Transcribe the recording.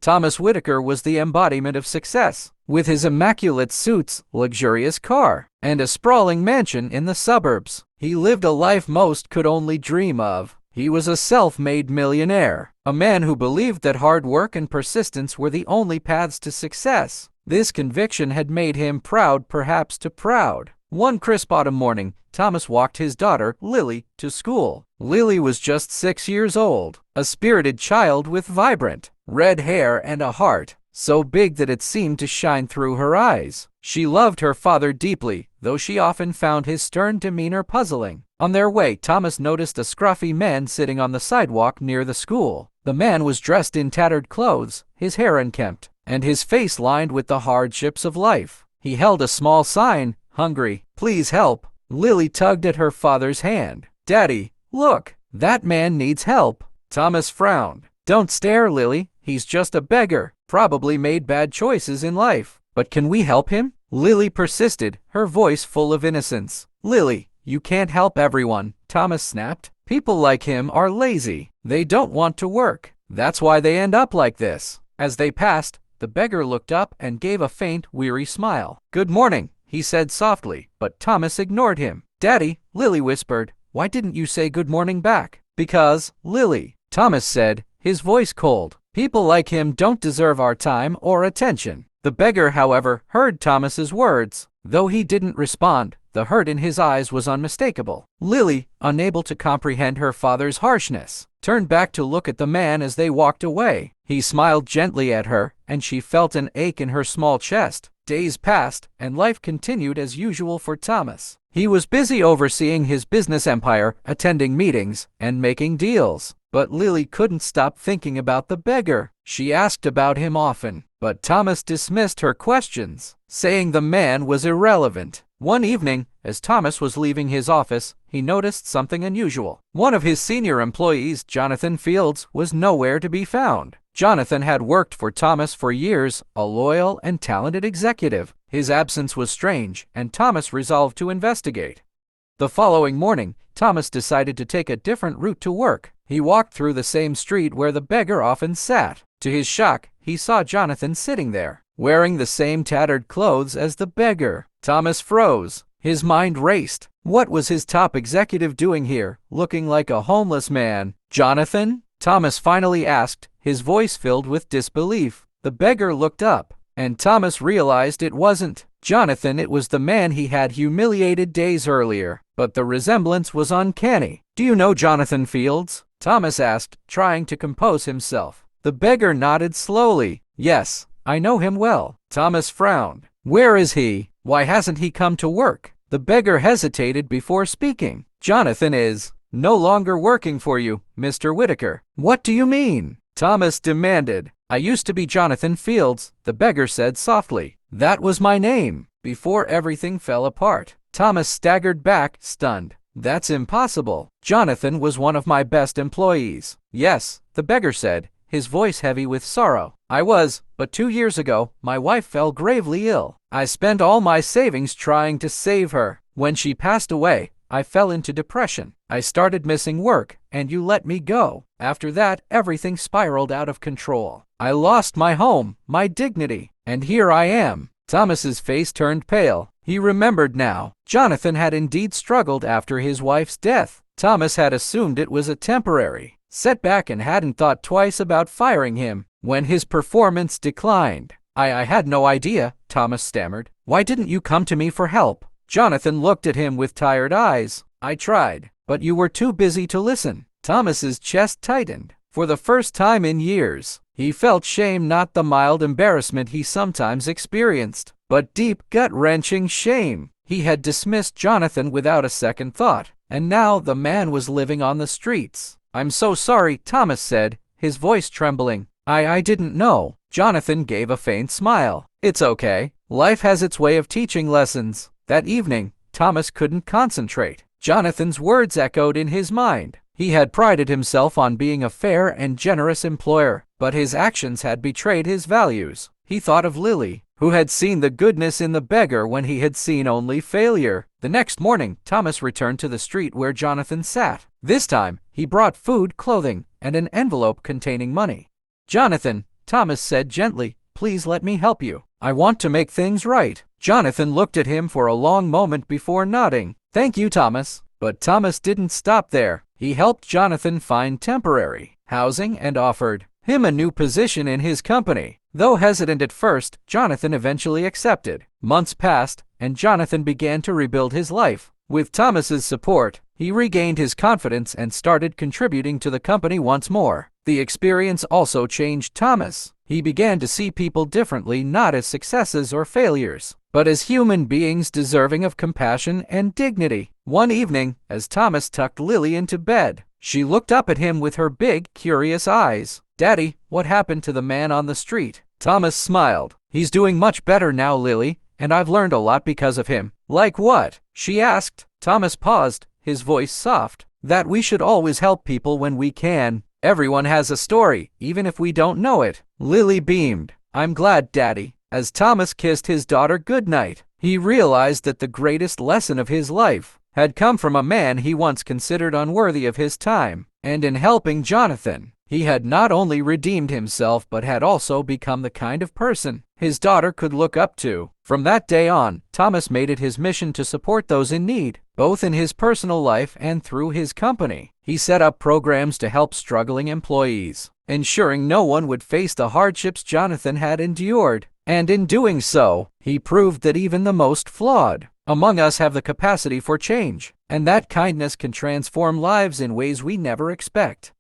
Thomas Whitaker was the embodiment of success, with his immaculate suits, luxurious car, and a sprawling mansion in the suburbs. He lived a life most could only dream of. He was a self-made millionaire, a man who believed that hard work and persistence were the only paths to success. This conviction had made him proud, perhaps too proud. One crisp autumn morning, Thomas walked his daughter, Lily, to school. Lily was just 6 years old, a spirited child with vibrant, red hair and a heart so big that it seemed to shine through her eyes. She loved her father deeply, though she often found his stern demeanor puzzling. On their way, Thomas noticed a scruffy man sitting on the sidewalk near the school. The man was dressed in tattered clothes, his hair unkempt, and his face lined with the hardships of life. He held a small sign, "Hungry, please help." Lily tugged at her father's hand. "Daddy, look, that man needs help." Thomas frowned. "Don't stare, Lily. He's just a beggar, probably made bad choices in life. But can we help him?" Lily persisted, her voice full of innocence. "Lily, you can't help everyone," Thomas snapped. "People like him are lazy. They don't want to work. That's why they end up like this." As they passed, the beggar looked up and gave a faint, weary smile. "Good morning," he said softly, but Thomas ignored him. "Daddy," Lily whispered, "why didn't you say good morning back?" "Because, Lily," Thomas said, his voice cold, "people like him don't deserve our time or attention." The beggar, however, heard Thomas's words. Though he didn't respond, the hurt in his eyes was unmistakable. Lily, unable to comprehend her father's harshness, turned back to look at the man as they walked away. He smiled gently at her, and she felt an ache in her small chest. Days passed, and life continued as usual for Thomas. He was busy overseeing his business empire, attending meetings, and making deals. But Lily couldn't stop thinking about the beggar. She asked about him often, but Thomas dismissed her questions, saying the man was irrelevant. One evening, as Thomas was leaving his office, he noticed something unusual. One of his senior employees, Jonathan Fields, was nowhere to be found. Jonathan had worked for Thomas for years, a loyal and talented executive. His absence was strange, and Thomas resolved to investigate. The following morning, Thomas decided to take a different route to work. He walked through the same street where the beggar often sat. To his shock, he saw Jonathan sitting there, wearing the same tattered clothes as the beggar. Thomas froze. His mind raced. What was his top executive doing here, looking like a homeless man? "Jonathan?" Thomas finally asked, his voice filled with disbelief. The beggar looked up, and Thomas realized it wasn't Jonathan. It was the man he had humiliated days earlier, but the resemblance was uncanny. "Do you know Jonathan Fields?" Thomas asked, trying to compose himself. The beggar nodded slowly. "Yes, I know him well." Thomas frowned. "Where is he? Why hasn't he come to work?" The beggar hesitated before speaking. "Jonathan is no longer working for you, Mr. Whitaker." "What do you mean?" Thomas demanded. "I used to be Jonathan Fields," the beggar said softly. "That was my name, before everything fell apart." Thomas staggered back, stunned. "That's impossible. Jonathan was one of my best employees." "Yes," the beggar said, his voice heavy with sorrow. "I was, but 2 years ago, my wife fell gravely ill. I spent all my savings trying to save her. When she passed away, I fell into depression. I started missing work, and you let me go. After that, everything spiraled out of control. I lost my home, my dignity, and here I am." Thomas's face turned pale. He remembered now. Jonathan had indeed struggled after his wife's death. Thomas had assumed it was a temporary setback and hadn't thought twice about firing him when his performance declined. I had no idea," Thomas stammered. "Why didn't you come to me for help?" Jonathan looked at him with tired eyes. "I tried, but you were too busy to listen." Thomas's chest tightened. For the first time in years, he felt shame, not the mild embarrassment he sometimes experienced, but deep, gut-wrenching shame. He had dismissed Jonathan without a second thought, and now the man was living on the streets. "I'm so sorry," Thomas said, his voice trembling. I didn't know." Jonathan gave a faint smile. "It's okay. Life has its way of teaching lessons." That evening, Thomas couldn't concentrate. Jonathan's words echoed in his mind. He had prided himself on being a fair and generous employer, but his actions had betrayed his values. He thought of Lily, who had seen the goodness in the beggar when he had seen only failure. The next morning, Thomas returned to the street where Jonathan sat. This time, he brought food, clothing, and an envelope containing money. "Jonathan," Thomas said gently, "Please let me help you. I want to make things right." Jonathan looked at him for a long moment before nodding. "Thank you, Thomas." But Thomas didn't stop there. He helped Jonathan find temporary housing and offered him a new position in his company. Though hesitant at first, Jonathan eventually accepted. Months passed, and Jonathan began to rebuild his life. With Thomas's support, he regained his confidence and started contributing to the company once more. The experience also changed Thomas. He began to see people differently, not as successes or failures, but as human beings deserving of compassion and dignity. One evening, as Thomas tucked Lily into bed, she looked up at him with her big, curious eyes. "Daddy, what happened to the man on the street?" Thomas smiled. "He's doing much better now, Lily, and I've learned a lot because of him." "Like what?" she asked. Thomas paused, his voice soft. "That we should always help people when we can. Everyone has a story, even if we don't know it." Lily beamed. "I'm glad, Daddy." As Thomas kissed his daughter goodnight, he realized that the greatest lesson of his life had come from a man he once considered unworthy of his time. And in helping Jonathan, he had not only redeemed himself but had also become the kind of person his daughter could look up to. From that day on, Thomas made it his mission to support those in need, both in his personal life and through his company. He set up programs to help struggling employees, ensuring no one would face the hardships Jonathan had endured. And in doing so, he proved that even the most flawed among us have the capacity for change, and that kindness can transform lives in ways we never expect.